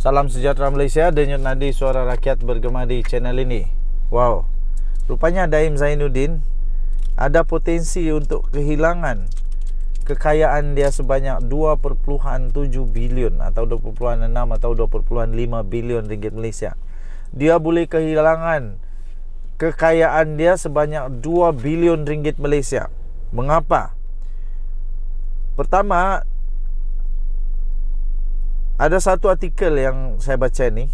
Salam sejahtera Malaysia, denyut nadi suara rakyat bergema di channel ini. Wow, rupanya Daim Zainuddin ada potensi untuk kehilangan kekayaan dia sebanyak 2.7 bilion atau 2.6 atau 2.5 bilion ringgit Malaysia. Dia boleh kehilangan kekayaan dia sebanyak 2 bilion ringgit Malaysia. Mengapa? Pertama, ada satu artikel yang saya baca ni,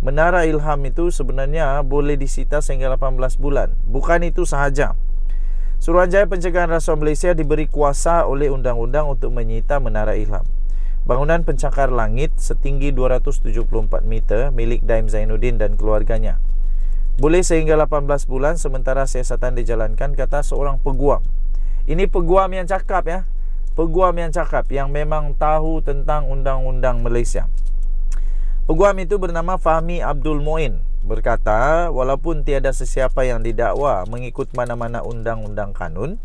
Menara Ilham itu sebenarnya boleh disita sehingga 18 bulan. Bukan itu sahaja. Suruhanjaya Pencegahan Rasuah Malaysia diberi kuasa oleh undang-undang untuk menyita Menara Ilham. Bangunan pencakar langit setinggi 274 meter milik Daim Zainuddin dan keluarganya. Boleh sehingga 18 bulan sementara siasatan dijalankan, kata seorang peguam. Ini peguam yang cakap ya. Peguam yang cakap, yang memang tahu tentang undang-undang Malaysia. Peguam itu bernama Fahmi Abdul Moin, berkata, walaupun tiada sesiapa yang didakwa mengikut mana-mana undang-undang kanun,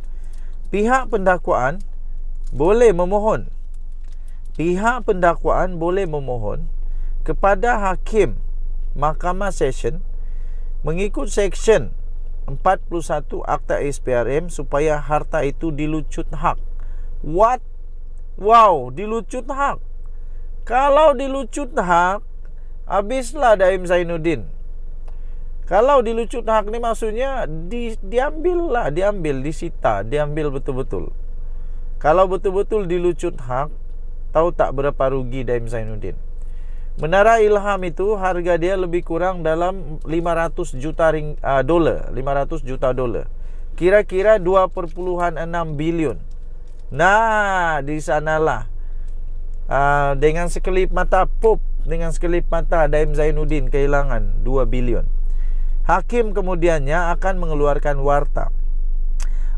pihak pendakwaan boleh memohon kepada hakim Mahkamah Session mengikut Seksyen 41 Akta SPRM supaya harta itu dilucut hak. What? Wow, dilucut hak. Kalau dilucut hak, habislah Daim Zainuddin. Kalau dilucut hak ni maksudnya diambil, disita, diambil betul-betul. Kalau betul-betul dilucut hak, tahu tak berapa rugi Daim Zainuddin? Menara Ilham itu harga dia lebih kurang dalam 500 juta dolar. Kira-kira 2.6 bilion. Nah, di sanalah dengan sekelip mata Daim Zainuddin kehilangan 2 bilion. Hakim kemudiannya akan mengeluarkan warta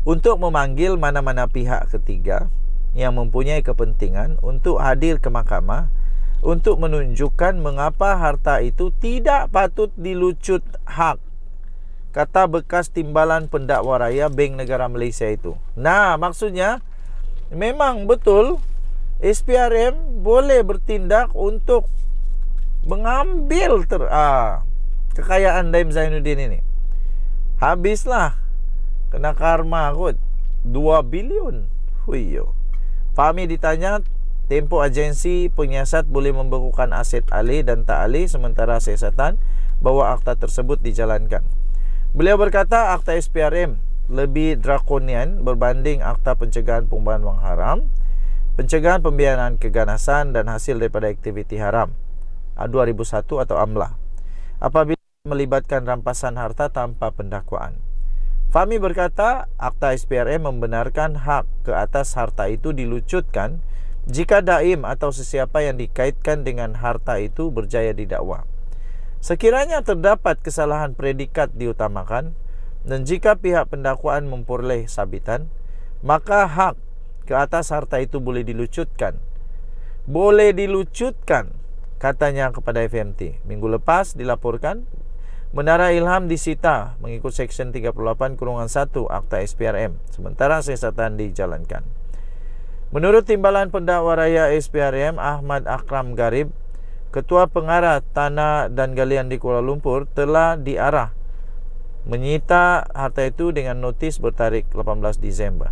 untuk memanggil mana-mana pihak ketiga yang mempunyai kepentingan untuk hadir ke mahkamah untuk menunjukkan mengapa harta itu tidak patut dilucut hak, kata bekas timbalan pendakwa raya Bank Negara Malaysia itu. Nah, maksudnya memang betul SPRM boleh bertindak untuk mengambil kekayaan Daim Zainuddin ini. Habislah, kena karma kot, 2 bilion. Huiyo. Fahmi ditanya, tempoh agensi penyiasat boleh membekukan aset alih dan tak alih sementara siasatan bahawa akta tersebut dijalankan. Beliau berkata akta SPRM lebih drakonian berbanding Akta Pencegahan Pengumpulan Wang Haram, Pencegahan Pembiayaan Keganasan dan Hasil daripada Aktiviti Haram 2001 atau AMLA, apabila melibatkan rampasan harta tanpa pendakwaan. Fahmi berkata Akta SPRM membenarkan hak ke atas harta itu dilucutkan jika daim atau sesiapa yang dikaitkan dengan harta itu berjaya didakwa. Sekiranya terdapat kesalahan predikat diutamakan, dan jika pihak pendakwaan memperoleh sabitan, maka hak ke atas harta itu boleh dilucutkan. Boleh dilucutkan, katanya kepada FMT. Minggu lepas dilaporkan Menara Ilham disita mengikut Seksyen 38-1 Akta SPRM, sementara siasatan dijalankan. Menurut timbalan pendakwa raya SPRM Ahmad Akram Garib, Ketua Pengarah Tanah dan Galian di Kuala Lumpur telah diarah menyita harta itu dengan notis bertarikh 18 Disember.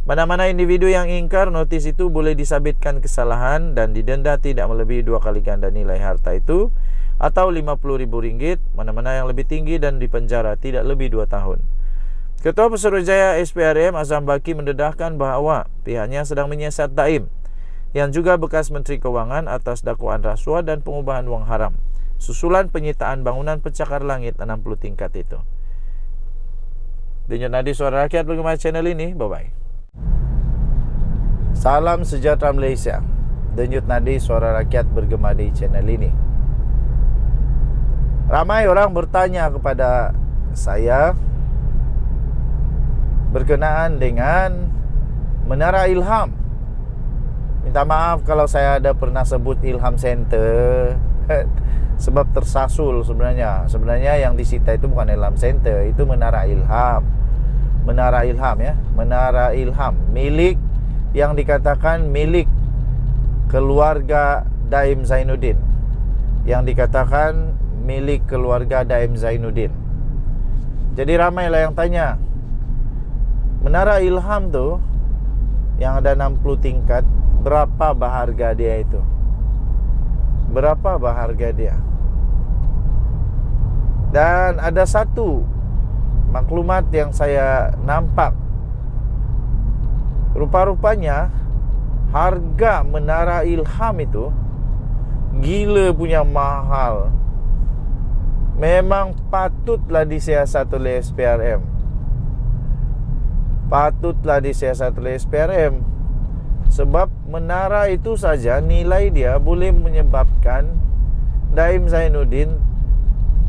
Mana-mana individu yang ingkar notis itu boleh disabitkan kesalahan dan didenda tidak melebihi 2 kali ganda nilai harta itu atau RM50,000, mana-mana yang lebih tinggi, dan dipenjara tidak lebih 2 tahun. Ketua Pesuruhjaya SPRM Azam Baki mendedahkan bahawa pihaknya sedang menyiasat Daim yang juga bekas Menteri Kewangan atas dakwaan rasuah dan pengubahan wang haram susulan penyitaan bangunan pencakar langit 60 tingkat itu. Denyut nadi suara rakyat bergema channel ini. Bye-bye. Salam sejahtera Malaysia. Denyut nadi suara rakyat bergema di channel ini. Ramai orang bertanya kepada saya, berkenaan dengan Menara Ilham. Minta maaf kalau saya ada pernah sebut Ilham Center sebab tersasul sebenarnya. Sebenarnya yang disita itu bukan Ilham Center, itu Menara Ilham. Menara Ilham ya, Menara Ilham milik yang dikatakan milik keluarga Daim Zainuddin. Yang dikatakan milik keluarga Daim Zainuddin. Jadi ramailah yang tanya, Menara Ilham tuh yang ada 60 tingkat, berapa berharga dia itu? Berapa berharga dia? Dan ada satu maklumat yang saya nampak, rupa-rupanya harga Menara Ilham itu gila punya mahal. Memang patutlah disiasat oleh SPRM. Patutlah disiasat oleh SPRM. Sebab menara itu saja nilai dia boleh menyebabkan Daim Zainuddin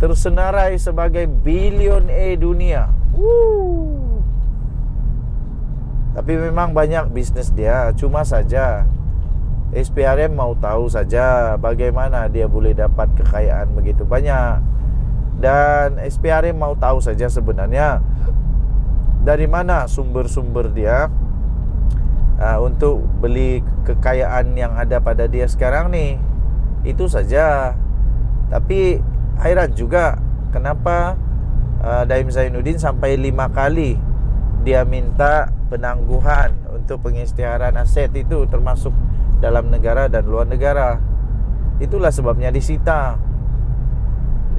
tersenarai sebagai bilioner dunia. Tapi memang banyak bisnis dia. Cuma saja SPRM mau tahu saja bagaimana dia boleh dapat kekayaan begitu banyak. Dan SPRM mau tahu saja sebenarnya dari mana sumber-sumber dia untuk beli kekayaan yang ada pada dia sekarang nih. Itu saja. Tapi hairan juga kenapa Daim Zainuddin sampai 5 kali dia minta penangguhan untuk pengisytiharan aset itu, termasuk dalam negara dan luar negara. Itulah sebabnya disita.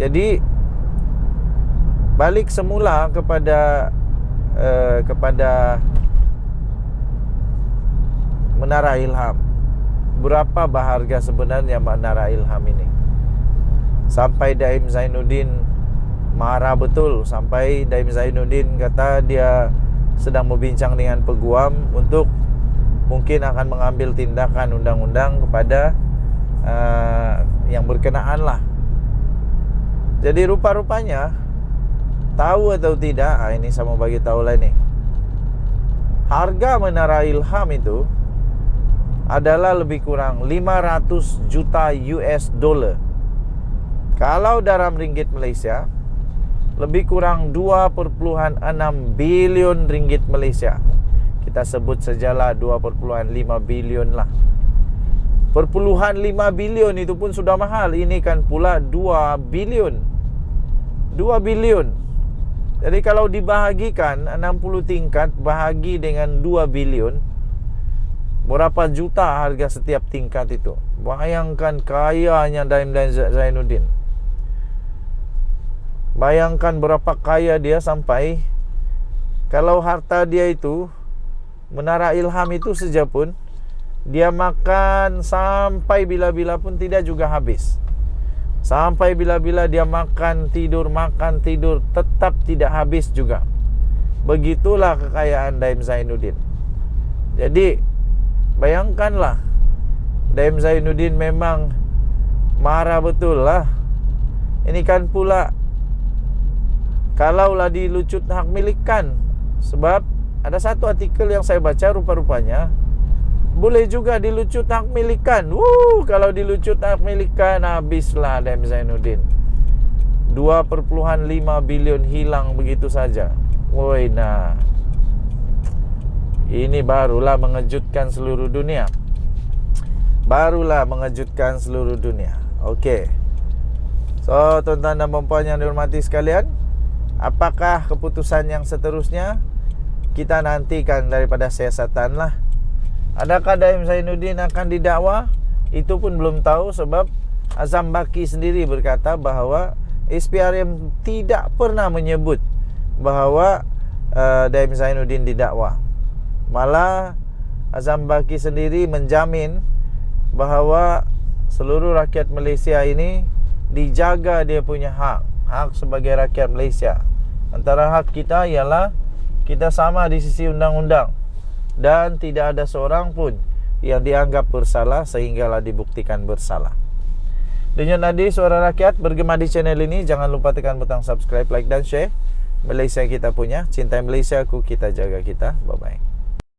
Jadi balik semula kepada Menara Ilham. Berapa berharga sebenarnya Menara Ilham ini? Sampai Daim Zainuddin marah betul. Sampai Daim Zainuddin kata dia sedang berbincang dengan peguam untuk mungkin akan mengambil tindakan undang-undang kepada yang berkenaan lah. Jadi rupa-rupanya, tahu atau tidak, ini saya mau bagi tahu lah ni, harga Menara Ilham itu adalah lebih kurang 500 juta US dollar. Kalau dalam ringgit Malaysia, lebih kurang 2.6 bilion ringgit Malaysia. Kita sebut sajalah 2.5 bilion lah. 0.5 bilion itu pun sudah mahal. Ini kan pula 2 bilion. 2 bilion. Jadi kalau dibahagikan 60 tingkat bahagi dengan 2 bilion, berapa juta harga setiap tingkat itu? Bayangkan kayanya Daim Zainuddin. Bayangkan berapa kaya dia sampai kalau harta dia itu, Menara Ilham itu saja pun dia makan sampai bila-bila pun tidak juga habis. Sampai bila-bila dia makan tidur tetap tidak habis juga. Begitulah kekayaan Daim Zainuddin. Jadi bayangkanlah, Daim Zainuddin memang marah betul lah. Ini kan pula kalaulah dilucut hak milikan. Sebab ada satu artikel yang saya baca, rupa-rupanya boleh juga dilucut hak milikan. Kalau dilucut hak milikan, habislah Daim Zainuddin. 2.5 bilion hilang begitu saja. Woi, nah, ini barulah mengejutkan seluruh dunia. Barulah mengejutkan seluruh dunia. Okey. So, tuan-tuan dan puan yang dihormati sekalian, apakah keputusan yang seterusnya? Kita nantikan daripada siasatan lah. Adakah Daim Zainuddin akan didakwa? Itu pun belum tahu, sebab Azam Baki sendiri berkata bahawa SPRM tidak pernah menyebut bahawa Daim Zainuddin didakwa. Malah Azam Baki sendiri menjamin bahawa seluruh rakyat Malaysia ini dijaga dia punya hak sebagai rakyat Malaysia. Antara hak kita ialah kita sama di sisi undang-undang, dan tidak ada seorang pun yang dianggap bersalah sehinggalah dibuktikan bersalah. Dengan Nadi Suara Rakyat bergema di channel ini. Jangan lupa tekan butang subscribe, like dan share. Malaysia kita punya. Cintai Malaysia aku, kita jaga kita. Bye-bye.